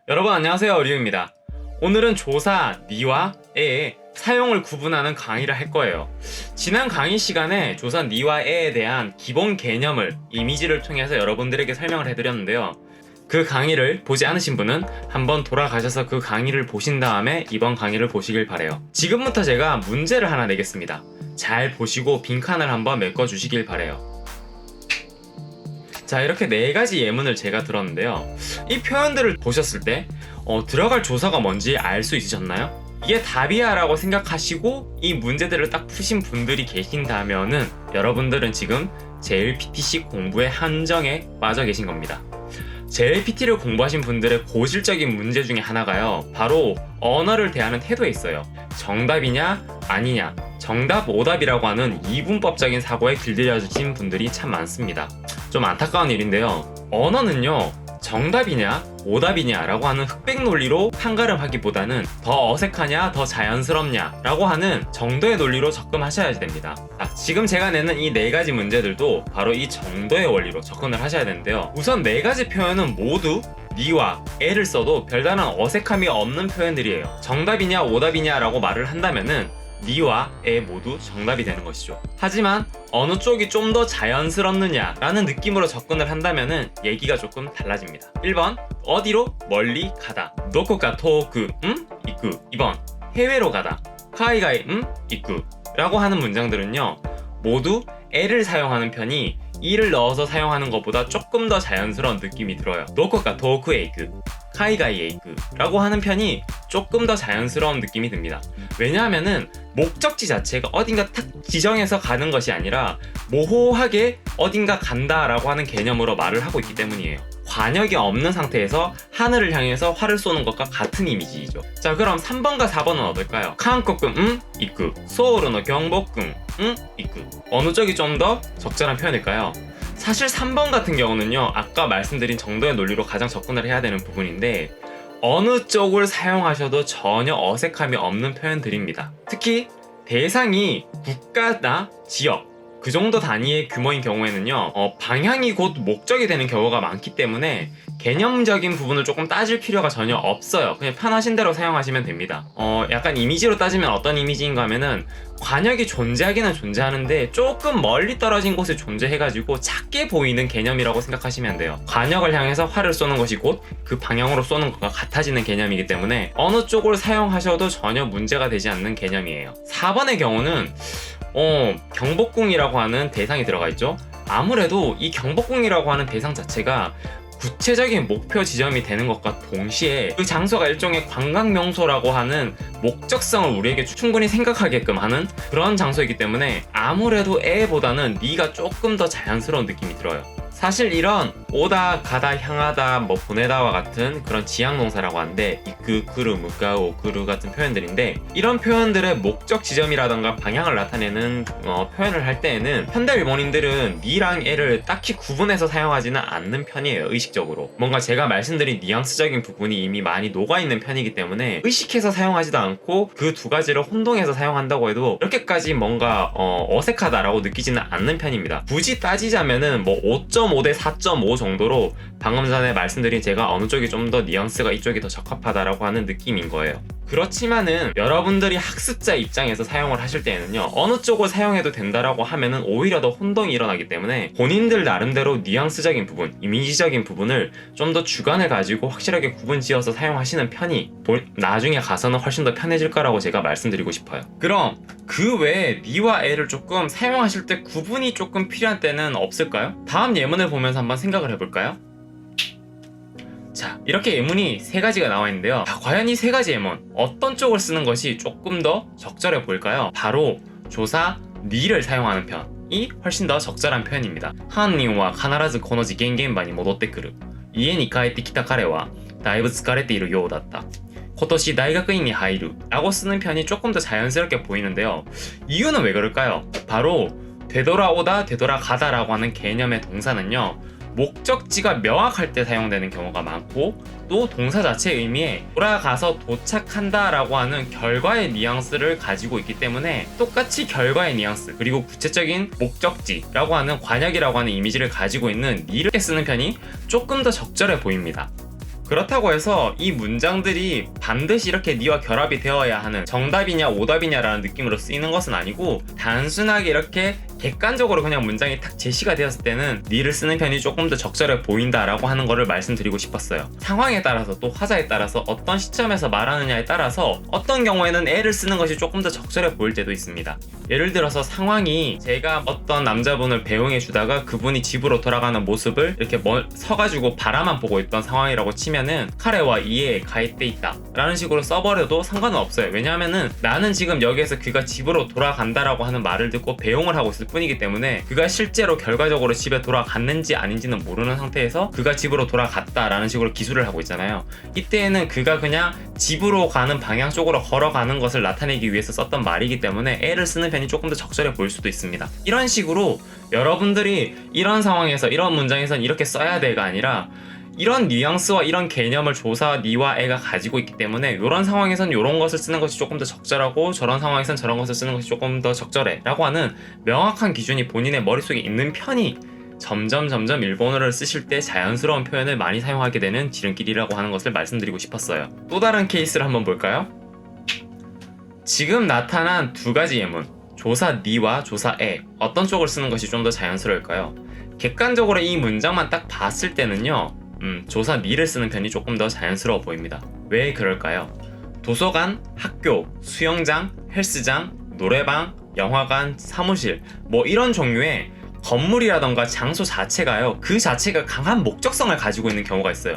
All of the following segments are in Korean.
여러분 안녕하세요, 리우입니다. 오늘은 조사, 니와 에의 사용을 구분하는 강의를 할 거예요. 지난 강의 시간에 조사, 니와 에에 대한 기본 개념을 이미지를 통해서 여러분들에게 설명을 해드렸는데요. 그 강의를 보지 않으신 분은 한번 돌아가셔서 그 강의를 보신 다음에 이번 강의를 보시길 바래요. 지금부터 제가 문제를 하나 내겠습니다. 잘 보시고 빈칸을 한번 메꿔주시길 바래요. 자, 이렇게 4가지 예문을 제가 들었는데요. 이 표현들을 보셨을 때 들어갈 조사가 뭔지 알 수 있으셨나요? 이게 답이야 라고 생각하시고 이 문제들을 딱 푸신 분들이 계신다면은 여러분들은 지금 JLPTC 공부의 한정에 빠져 계신 겁니다. JLPT를 공부하신 분들의 고질적인 문제 중에 하나가요, 바로 언어를 대하는 태도에 있어요. 정답이냐 아니냐, 정답 오답이라고 하는 이분법적인 사고에 길들여진 분들이 참 많습니다. 좀 안타까운 일인데요, 언어는요 정답이냐 오답이냐 라고 하는 흑백 논리로 판가름하기보다는 더 어색하냐 더 자연스럽냐 라고 하는 정도의 논리로 접근하셔야 됩니다. 지금 제가 내는 이 4가지 문제들도 바로 이 정도의 원리로 접근을 하셔야 되는데요. 우선 4가지 표현은 모두 니와 에를 써도 별다른 어색함이 없는 표현들이에요. 정답이냐 오답이냐 라고 말을 한다면은 니와 에 모두 정답이 되는 것이죠. 하지만 어느 쪽이 좀 더 자연스럽느냐 라는 느낌으로 접근을 한다면은 얘기가 조금 달라집니다. 1번 어디로 멀리 가다, 도코가 토크 이쿠. 2번 해외로 가다, 카이가이 이쿠 라고 하는 문장들은요 모두 에를 사용하는 편이 이를 넣어서 사용하는 것보다 조금 더 자연스러운 느낌이 들어요. 도코가 토크에 이쿠, 카이가이에 이쿠 라고 하는 편이 조금 더 자연스러운 느낌이 듭니다. 왜냐하면은 목적지 자체가 어딘가 탁 지정해서 가는 것이 아니라 모호하게 어딘가 간다라고 하는 개념으로 말을 하고 있기 때문이에요. 관역이 없는 상태에서 하늘을 향해서 활을 쏘는 것과 같은 이미지이죠. 자, 그럼 3번과 4번은 어떨까요? 한국군 이쿠, 소울의 경복군 이쿠. 어느 쪽이 좀 더 적절한 표현일까요? 사실 3번 같은 경우는요, 아까 말씀드린 정도의 논리로 가장 접근을 해야 되는 부분인데 어느 쪽을 사용하셔도 전혀 어색함이 없는 표현들입니다. 특히 대상이 국가나 지역 그 정도 단위의 규모인 경우에는요 방향이 곧 목적이 되는 경우가 많기 때문에 개념적인 부분을 조금 따질 필요가 전혀 없어요. 그냥 편하신 대로 사용하시면 됩니다. 약간 이미지로 따지면 어떤 이미지인가 하면은 관역이 존재하기는 존재하는데 조금 멀리 떨어진 곳에 존재해가지고 작게 보이는 개념이라고 생각하시면 돼요. 관역을 향해서 활을 쏘는 것이 곧 그 방향으로 쏘는 것과 같아지는 개념이기 때문에 어느 쪽을 사용하셔도 전혀 문제가 되지 않는 개념이에요. 4번의 경우는 경복궁이라고 하는 대상이 들어가 있죠. 아무래도 이 경복궁이라고 하는 대상 자체가 구체적인 목표 지점이 되는 것과 동시에 그 장소가 일종의 관광 명소라고 하는 목적성을 우리에게 충분히 생각하게끔 하는 그런 장소이기 때문에 아무래도 에보다는 니가 조금 더 자연스러운 느낌이 들어요. 사실 이런 오다, 가다, 향하다, 보내다와 같은 그런 지향동사라고 하는데 이끄, 그루, 무가오, 그루 같은 표현들인데 이런 표현들의 목적 지점이라던가 방향을 나타내는 표현을 할 때에는 현대 일본인들은 니랑 에를 딱히 구분해서 사용하지는 않는 편이에요. 의식적으로 뭔가 제가 말씀드린 뉘앙스적인 부분이 이미 많이 녹아있는 편이기 때문에 의식해서 사용하지도 않고 그 두 가지를 혼동해서 사용한다고 해도 이렇게까지 뭔가 어색하다라고 느끼지는 않는 편입니다. 굳이 따지자면은 5.5 대 4.5 정도로 방금 전에 말씀드린 제가 어느 쪽이 좀 더 뉘앙스가 이쪽이 더 적합하다라고 하는 느낌인 거예요. 그렇지만은 여러분들이 학습자 입장에서 사용을 하실 때에는요 어느 쪽을 사용해도 된다라고 하면은 오히려 더 혼동이 일어나기 때문에 본인들 나름대로 뉘앙스적인 부분, 이미지적인 부분을 좀 더 주관을 가지고 확실하게 구분 지어서 사용하시는 편이 나중에 가서는 훨씬 더 편해질 거라고 제가 말씀드리고 싶어요. 그럼 그 외에 니와 에를 조금 사용하실 때 구분이 조금 필요한 때는 없을까요? 다음 예문을 보면서 한번 생각을 해볼까요? 자, 이렇게 예문이 3가지가 나와 있는데요. 과연 이 3가지 예문 어떤 쪽을 쓰는 것이 조금 더 적절해 보일까요? 바로 조사 니를 사용하는 편이 훨씬 더 적절한 표현입니다. 한님은 必ずこの事件現場に戻ってくる。家に帰ってきた彼はだいぶ疲れているようだった。今年大学院に入る라고 쓰는 편이 조금 더 자연스럽게 보이는데요. 이유는 왜 그럴까요? 바로 되돌아오다, 되돌아가다 라고 하는 개념의 동사는요 목적지가 명확할 때 사용되는 경우가 많고 또 동사 자체의 의미에 돌아가서 도착한다 라고 하는 결과의 뉘앙스를 가지고 있기 때문에 똑같이 결과의 뉘앙스 그리고 구체적인 목적지라고 하는 관역이라고 하는 이미지를 가지고 있는 니를 쓰는 편이 조금 더 적절해 보입니다. 그렇다고 해서 이 문장들이 반드시 이렇게 니와 결합이 되어야 하는 정답이냐 오답이냐라는 느낌으로 쓰이는 것은 아니고, 단순하게 이렇게 객관적으로 그냥 문장이 탁 제시가 되었을 때는 니를 쓰는 편이 조금 더 적절해 보인다라고 하는 거를 말씀드리고 싶었어요. 상황에 따라서 또 화자에 따라서 어떤 시점에서 말하느냐에 따라서 어떤 경우에는 애를 쓰는 것이 조금 더 적절해 보일 때도 있습니다. 예를 들어서 상황이, 제가 어떤 남자분을 배웅해 주다가 그분이 집으로 돌아가는 모습을 이렇게 서가지고 바라만 보고 있던 상황이라고 치면은 카레와 이에 가입돼 있다 라는 식으로 써버려도 상관은 없어요. 왜냐하면은 나는 지금 여기에서 그가 집으로 돌아간다라고 하는 말을 듣고 배웅을 하고 있을 뿐이기 때문에 그가 실제로 결과적으로 집에 돌아갔는지 아닌지는 모르는 상태에서 그가 집으로 돌아갔다라는 식으로 기술을 하고 있잖아요. 이때에는 그가 그냥 집으로 가는 방향 쪽으로 걸어가는 것을 나타내기 위해서 썼던 말이기 때문에 애를 쓰는 편이 조금 더 적절해 보일 수도 있습니다. 이런 식으로 여러분들이 이런 상황에서 이런 문장에서는 이렇게 써야 돼가 아니라 이런 뉘앙스와 이런 개념을 조사 니와 애가 가지고 있기 때문에 이런 상황에선 이런 것을 쓰는 것이 조금 더 적절하고 저런 상황에선 저런 것을 쓰는 것이 조금 더 적절해 라고 하는 명확한 기준이 본인의 머릿속에 있는 편이 점점 일본어를 쓰실 때 자연스러운 표현을 많이 사용하게 되는 지름길이라고 하는 것을 말씀드리고 싶었어요. 또 다른 케이스를 한번 볼까요? 지금 나타난 두 가지 예문, 조사 니와 조사 애, 어떤 쪽을 쓰는 것이 좀 더 자연스러울까요? 객관적으로 이 문장만 딱 봤을 때는요, 조사 니를 쓰는 편이 조금 더 자연스러워 보입니다. 왜 그럴까요? 도서관, 학교, 수영장, 헬스장, 노래방, 영화관, 사무실, 뭐 이런 종류의 건물이라던가 장소 자체가요, 그 자체가 강한 목적성을 가지고 있는 경우가 있어요.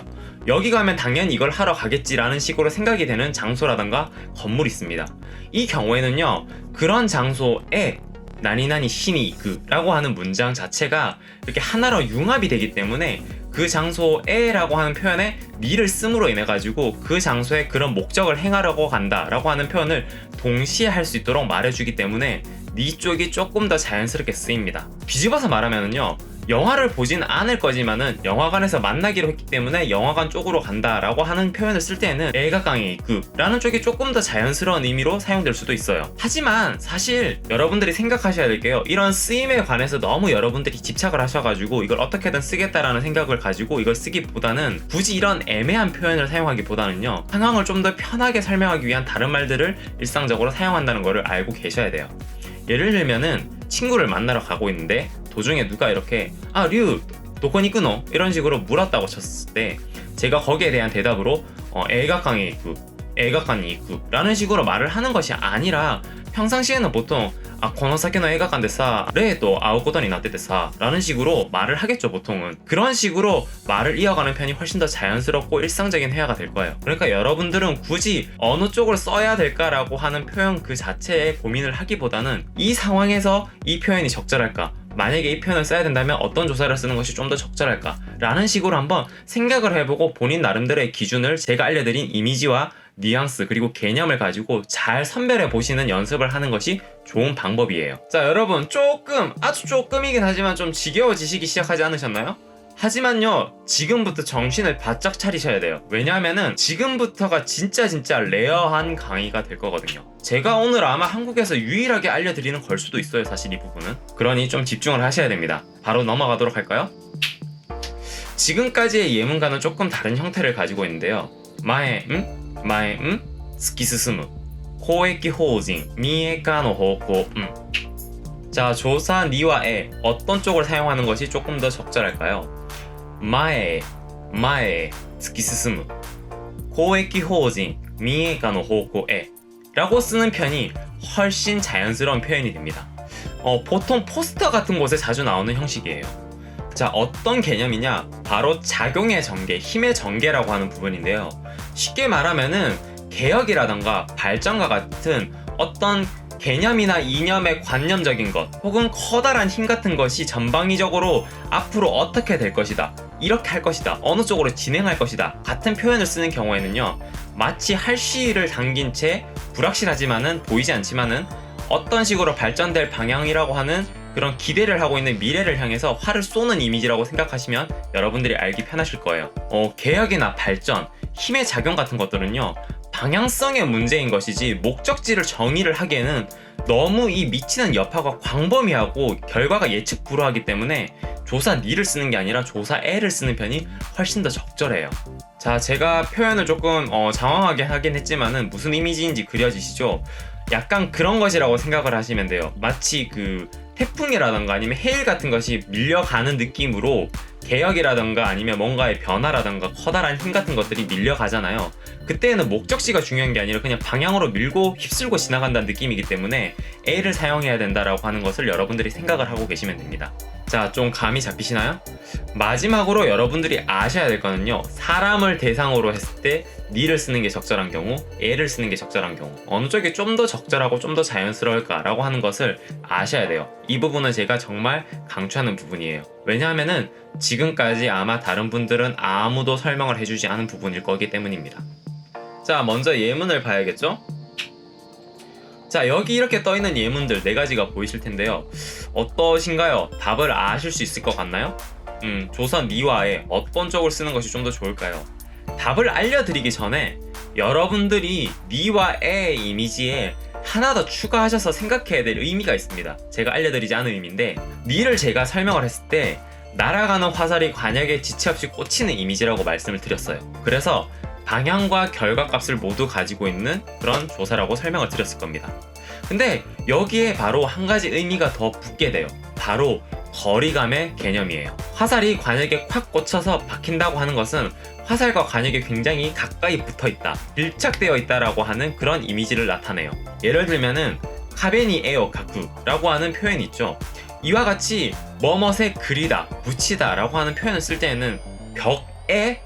여기 가면 당연히 이걸 하러 가겠지라는 식으로 생각이 되는 장소라던가 건물이 있습니다. 이 경우에는요, 그런 장소에 나니나니 시니 이크 라고 하는 문장 자체가 이렇게 하나로 융합이 되기 때문에 그 장소에 라고 하는 표현에 니를 씀으로 인해 가지고 그 장소에 그런 목적을 행하려고 간다 라고 하는 표현을 동시에 할 수 있도록 말해주기 때문에 니 쪽이 조금 더 자연스럽게 쓰입니다. 뒤집어서 말하면은요, 영화를 보진 않을 거지만은 영화관에서 만나기로 했기 때문에 영화관 쪽으로 간다 라고 하는 표현을 쓸 때에는 에가강에 이쿠 라는 쪽이 조금 더 자연스러운 의미로 사용될 수도 있어요. 하지만 사실 여러분들이 생각하셔야 될 게요, 이런 쓰임에 관해서 너무 여러분들이 집착을 하셔가지고 이걸 어떻게든 쓰겠다라는 생각을 가지고 이걸 쓰기보다는, 굳이 이런 애매한 표현을 사용하기보다는요, 상황을 좀 더 편하게 설명하기 위한 다른 말들을 일상적으로 사용한다는 것을 알고 계셔야 돼요. 예를 들면은 친구를 만나러 가고 있는데 도중에 누가 이렇게 류 도코니 끄노? 이런 식으로 물었다고 쳤을 때 제가 거기에 대한 대답으로 에가강에 이쿠, 에가관이 이쿠 라는 식으로 말을 하는 것이 아니라, 평상시에는 보통 고노사케노 에가관데사 레이도 아우코토니 나테테사 라는 식으로 말을 하겠죠. 보통은 그런 식으로 말을 이어가는 편이 훨씬 더 자연스럽고 일상적인 회화가 될 거예요. 그러니까 여러분들은 굳이 어느 쪽을 써야 될까라고 하는 표현 그 자체에 고민을 하기보다는 이 상황에서 이 표현이 적절할까, 만약에 이 표현을 써야 된다면 어떤 조사를 쓰는 것이 좀 더 적절할까 라는 식으로 한번 생각을 해보고 본인 나름대로의 기준을 제가 알려드린 이미지와 뉘앙스 그리고 개념을 가지고 잘 선별해 보시는 연습을 하는 것이 좋은 방법이에요. 자, 여러분, 아주 조금이긴 하지만 좀 지겨워지시기 시작하지 않으셨나요? 하지만요, 지금부터 정신을 바짝 차리셔야 돼요. 왜냐하면은 지금부터가 진짜 레어한 강의가 될 거거든요. 제가 오늘 아마 한국에서 유일하게 알려드리는 걸 수도 있어요, 사실 이 부분은. 그러니 좀 집중을 하셔야 됩니다. 바로 넘어가도록 할까요? 지금까지의 예문과는 조금 다른 형태를 가지고 있는데요. 마에 스키스스무 고액기 호진 미에카노 호코 자, 조사 니와 에 어떤 쪽을 사용하는 것이 조금 더 적절할까요? 마에 스키스스무 고액기 호진 미에카노 호코에 라고 쓰는 편이 훨씬 자연스러운 표현이 됩니다. 보통 포스터 같은 곳에 자주 나오는 형식이에요. 자, 어떤 개념이냐? 바로 작용의 전개, 힘의 전개라고 하는 부분인데요. 쉽게 말하면은 개혁이라던가 발전과 같은 어떤 개념이나 이념의 관념적인 것 혹은 커다란 힘 같은 것이 전방위적으로 앞으로 어떻게 될 것이다, 이렇게 할 것이다, 어느 쪽으로 진행할 것이다 같은 표현을 쓰는 경우에는요, 마치 할시를 당긴 채 불확실하지만은 보이지 않지만은 어떤 식으로 발전될 방향이라고 하는 그런 기대를 하고 있는 미래를 향해서 활을 쏘는 이미지라고 생각하시면 여러분들이 알기 편하실 거예요. 개혁이나 발전, 힘의 작용 같은 것들은요, 방향성의 문제인 것이지 목적지를 정의를 하기에는 너무 이 미치는 여파가 광범위하고 결과가 예측 불허하기 때문에 조사 니를 쓰는 게 아니라 조사 에를 쓰는 편이 훨씬 더 적절해요. 자, 제가 표현을 조금 장황하게 하긴 했지만은 무슨 이미지인지 그려지시죠? 약간 그런 것이라고 생각을 하시면 돼요. 마치 그 태풍이라던가 아니면 해일 같은 것이 밀려가는 느낌으로 개혁이라던가 아니면 뭔가의 변화라던가 커다란 힘 같은 것들이 밀려가잖아요. 그때는 목적지가 중요한 게 아니라 그냥 방향으로 밀고 휩쓸고 지나간다는 느낌이기 때문에 A를 사용해야 된다라고 하는 것을 여러분들이 생각을 하고 계시면 됩니다. 자, 좀 감이 잡히시나요? 마지막으로 여러분들이 아셔야 될 거는요, 사람을 대상으로 했을 때 니를 쓰는 게 적절한 경우, A를 쓰는 게 적절한 경우, 어느 쪽이 좀 더 적절하고 좀 더 자연스러울까라고 하는 것을 아셔야 돼요. 이 부분은 제가 정말 강조하는 부분이에요. 왜냐하면은 지금까지 아마 다른 분들은 아무도 설명을 해주지 않은 부분일 거기 때문입니다. 자, 먼저 예문을 봐야겠죠? 자, 여기 이렇게 떠있는 예문들 4가지가 보이실 텐데요. 어떠신가요? 답을 아실 수 있을 것 같나요? 조선 니와의 어떤 쪽을 쓰는 것이 좀 더 좋을까요? 답을 알려드리기 전에 여러분들이 니와 에의 이미지에 하나 더 추가하셔서 생각해야 될 의미가 있습니다. 제가 알려드리지 않은 의미인데, 니를 제가 설명을 했을 때 날아가는 화살이 관역에 지체 없이 꽂히는 이미지라고 말씀을 드렸어요. 그래서 방향과 결과값을 모두 가지고 있는 그런 조사라고 설명을 드렸을 겁니다. 근데 여기에 바로 한 가지 의미가 더 붙게 돼요. 바로 거리감의 개념이에요. 화살이 관역에 콱 꽂혀서 박힌다고 하는 것은 화살과 관역이 굉장히 가까이 붙어있다, 밀착되어 있다라고 하는 그런 이미지를 나타내요. 예를 들면은 카베니 에오 가쿠라고 하는 표현이 있죠. 이와 같이 뭐뭇에 그리다, 붙이다 라고 하는 표현을 쓸 때에는 벽에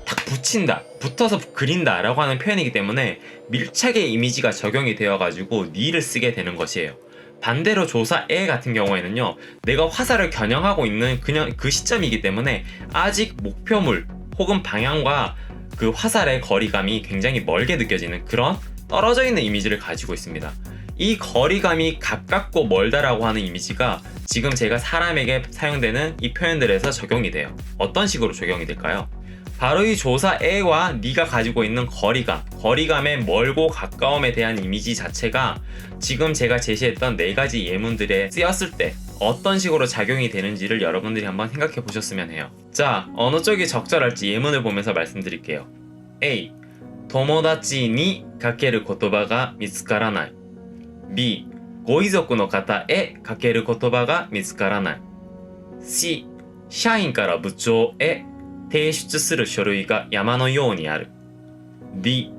딱 붙인다, 붙어서 그린다 라고 하는 표현이기 때문에 밀착의 이미지가 적용이 되어가지고 니를 쓰게 되는 것이에요. 반대로 조사 에 같은 경우에는요, 내가 화살을 겨냥하고 있는 그냥 그 시점이기 때문에 아직 목표물 혹은 방향과 그 화살의 거리감이 굉장히 멀게 느껴지는 그런 떨어져 있는 이미지를 가지고 있습니다. 이 거리감이 가깝고 멀다라고 하는 이미지가 지금 제가 사람에게 사용되는 이 표현들에서 적용이 돼요. 어떤 식으로 적용이 될까요? 바로 이 조사 에와 니가 가지고 있는 거리감의 멀고 가까움에 대한 이미지 자체가 지금 제가 제시했던 4가지 예문들에 쓰였을 때 어떤 식으로 작용이 되는지를 여러분들이 한번 생각해 보셨으면 해요. 자, 어느 쪽이 적절할지 예문을 보면서 말씀드릴게요. A. 友達にかける言葉が見つからない B. ご遺族の方へかける言葉が見つからない C. 社員から部長へ提出する書類が山のようにある D.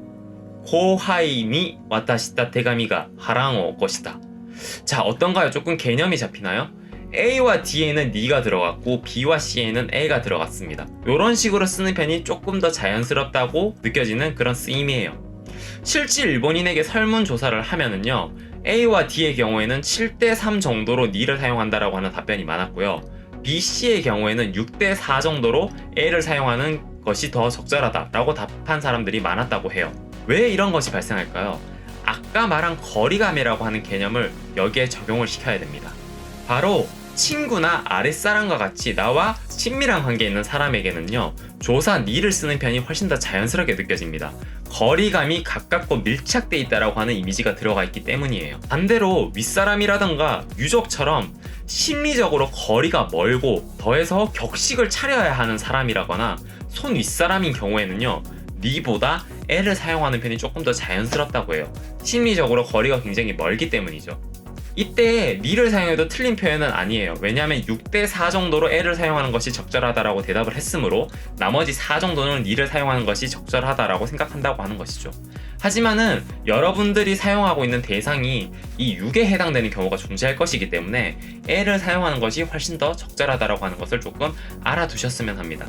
後輩に渡した手紙が波乱を起こした。 자, 어떤가요? 조금 개념이 잡히나요? A와 D에는 Ni가 들어갔고 B와 C에는 A가 들어갔습니다. 이런 식으로 쓰는 편이 조금 더 자연스럽다고 느껴지는 그런 쓰임이에요. 실제 일본인에게 설문조사를 하면은요, A와 D의 경우에는 7대3 정도로 Ni를 사용한다라고 하는 답변이 많았고요. B, C의 경우에는 6대4 정도로 A를 사용하는 것이 더 적절하다라고 답한 사람들이 많았다고 해요. 왜 이런 것이 발생할까요? 아까 말한 거리감이라고 하는 개념을 여기에 적용을 시켜야 됩니다. 바로 친구나 아랫사람과 같이 나와 친밀한 관계에 있는 사람에게는요, 조사 니를 쓰는 편이 훨씬 더 자연스럽게 느껴집니다. 거리감이 가깝고 밀착돼 있다라고 하는 이미지가 들어가 있기 때문이에요. 반대로 윗사람이라던가 유족처럼 심리적으로 거리가 멀고 더해서 격식을 차려야 하는 사람이라거나 손 윗사람인 경우에는요, 니보다 애를 사용하는 편이 조금 더 자연스럽다고 해요. 심리적으로 거리가 굉장히 멀기 때문이죠. 이때 니를 사용해도 틀린 표현은 아니에요. 왜냐하면 6대4 정도로 애를 사용하는 것이 적절하다라고 대답을 했으므로 나머지 4 정도는 니를 사용하는 것이 적절하다라고 생각한다고 하는 것이죠. 하지만은 여러분들이 사용하고 있는 대상이 이 6에 해당되는 경우가 존재할 것이기 때문에 애를 사용하는 것이 훨씬 더 적절하다라고 하는 것을 조금 알아두셨으면 합니다.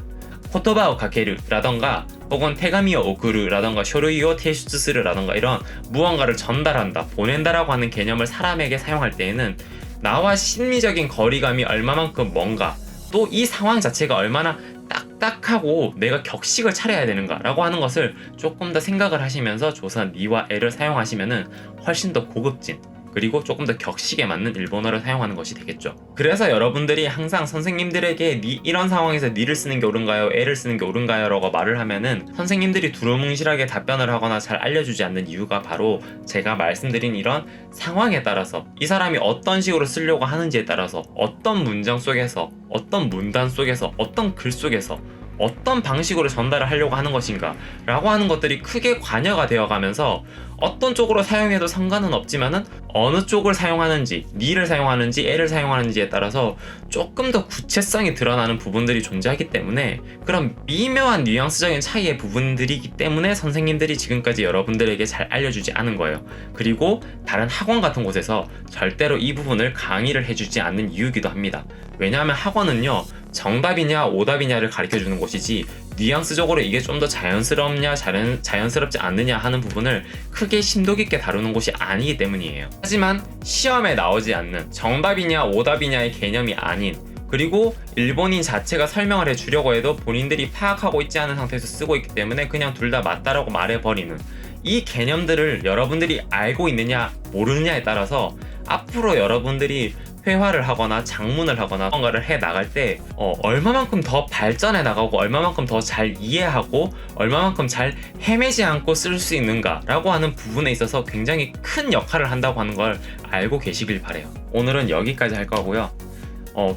言葉をかける라던가 혹은 手紙を送る라던가 書類を提出する라던가 이런 무언가를 전달한다, 보낸다라고 하는 개념을 사람에게 사용할 때에는 나와 심리적인 거리감이 얼마만큼 뭔가, 또 이 상황 자체가 얼마나 딱딱하고 내가 격식을 차려야 되는가 라고 하는 것을 조금 더 생각을 하시면서 조사 니와 애를 사용하시면은 훨씬 더 고급진 그리고 조금 더 격식에 맞는 일본어를 사용하는 것이 되겠죠. 그래서 여러분들이 항상 선생님들에게 이런 상황에서 니를 쓰는 게 옳은가요? 애를 쓰는 게 옳은가요? 라고 말을 하면은 선생님들이 두루뭉실하게 답변을 하거나 잘 알려주지 않는 이유가 바로 제가 말씀드린 이런 상황에 따라서 이 사람이 어떤 식으로 쓰려고 하는지에 따라서 어떤 문장 속에서 어떤 문단 속에서 어떤 글 속에서 어떤 방식으로 전달을 하려고 하는 것인가 라고 하는 것들이 크게 관여가 되어 가면서 어떤 쪽으로 사용해도 상관은 없지만은 어느 쪽을 사용하는지, 니를 사용하는지, 애를 사용하는지에 따라서 조금 더 구체성이 드러나는 부분들이 존재하기 때문에 그런 미묘한 뉘앙스적인 차이의 부분들이기 때문에 선생님들이 지금까지 여러분들에게 잘 알려주지 않은 거예요. 그리고 다른 학원 같은 곳에서 절대로 이 부분을 강의를 해주지 않는 이유이기도 합니다. 왜냐하면 학원은요, 정답이냐 오답이냐를 가르쳐주는 곳이지 뉘앙스적으로 이게 좀 더 자연스럽냐 자연스럽지 않느냐 하는 부분을 크게 심도 깊게 다루는 곳이 아니기 때문이에요. 하지만 시험에 나오지 않는 정답이냐 오답이냐의 개념이 아닌, 그리고 일본인 자체가 설명을 해주려고 해도 본인들이 파악하고 있지 않은 상태에서 쓰고 있기 때문에 그냥 둘 다 맞다라고 말해버리는 이 개념들을 여러분들이 알고 있느냐 모르느냐에 따라서 앞으로 여러분들이 회화를 하거나 장문을 하거나 뭔가를 해 나갈 때 얼마만큼 더 발전해 나가고 얼마만큼 더 잘 이해하고 얼마만큼 잘 헤매지 않고 쓸 수 있는가 라고 하는 부분에 있어서 굉장히 큰 역할을 한다고 하는 걸 알고 계시길 바래요. 오늘은 여기까지 할 거고요.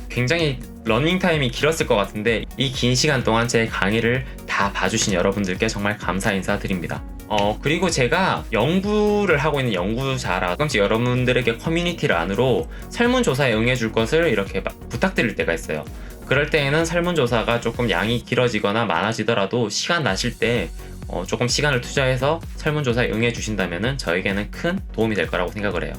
굉장히 러닝타임이 길었을 것 같은데 이 긴 시간 동안 제 강의를 다 봐주신 여러분들께 정말 감사 인사드립니다. 그리고 제가 연구를 하고 있는 연구자라 가끔씩 여러분들에게 커뮤니티를 안으로 설문조사에 응해줄 것을 이렇게 부탁드릴 때가 있어요. 그럴 때에는 설문조사가 조금 양이 길어지거나 많아지더라도 시간 나실 때 조금 시간을 투자해서 설문조사에 응해주신다면 저에게는 큰 도움이 될 거라고 생각을 해요.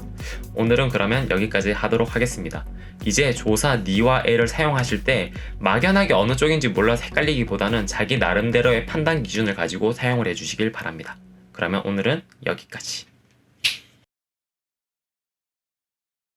오늘은 그러면 여기까지 하도록 하겠습니다. 이제 조사 니와 에를 사용하실 때 막연하게 어느 쪽인지 몰라서 헷갈리기보다는 자기 나름대로의 판단 기준을 가지고 사용을 해주시길 바랍니다. 그러면 오늘은 여기까지.